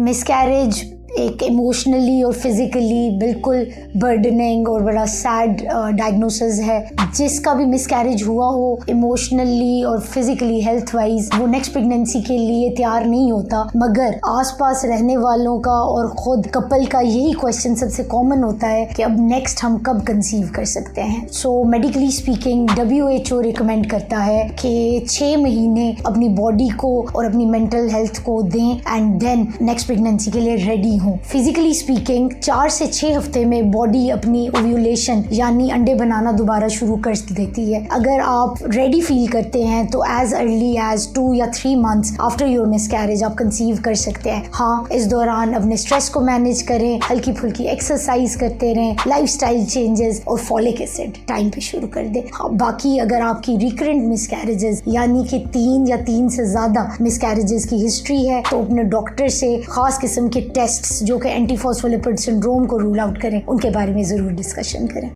Miscarriage एक emotionally और physically बिल्कुल बर्डनिंग और बड़ा सैड डायग्नोसिस है। जिसका भी मिसकैरेज हुआ हो इमोशनली और फिजिकली हेल्थ वाइज वो नेक्स्ट प्रेगनेंसी के लिए तैयार नहीं होता, मगर आसपास रहने वालों का और खुद कपल का यही क्वेश्चन सबसे कॉमन होता है कि अब नेक्स्ट हम कब कंसीव कर सकते हैं। सो मेडिकली स्पीकिंग WHO रिकमेंड करता है कि 6 महीने अपनी बॉडी को और अपनी मेंटल हेल्थ को दें एंड देन नेक्स्ट प्रेगनेंसी के लिए रेडी हूँ। फिजिकली स्पीकिंग 4 से 6 हफ्ते में बॉडी अपनी ओव्यूलेशन यानी अंडे बनाना दोबारा शुरू कर देती है। अगर आप रेडी फील करते हैं तो एज अर्ली एज 2 या 3 मंथ्स आफ्टर योर मिसकैरेज आप कंसीव कर सकते हैं। हाँ, इस दौरान अपने स्ट्रेस को मैनेज करें, हल्की फुल्की एक्सरसाइज करते रहें, लाइफस्टाइल चेंजेस और फॉलिक एसिड टाइम पे शुरू कर दें। हाँ, बाकी अगर आपकी रिकरेंट मिसकैरेजेस यानी कि 3 या 3 से ज़्यादा मिसकैरेजेस की हिस्ट्री है तो अपने डॉक्टर से खास किस्म के टेस्ट जो कि एंटी फॉस्फोलिपिड सिंड्रोम को रूल आउट करें उनके बारे में ज़रूर डिस्कशन करें।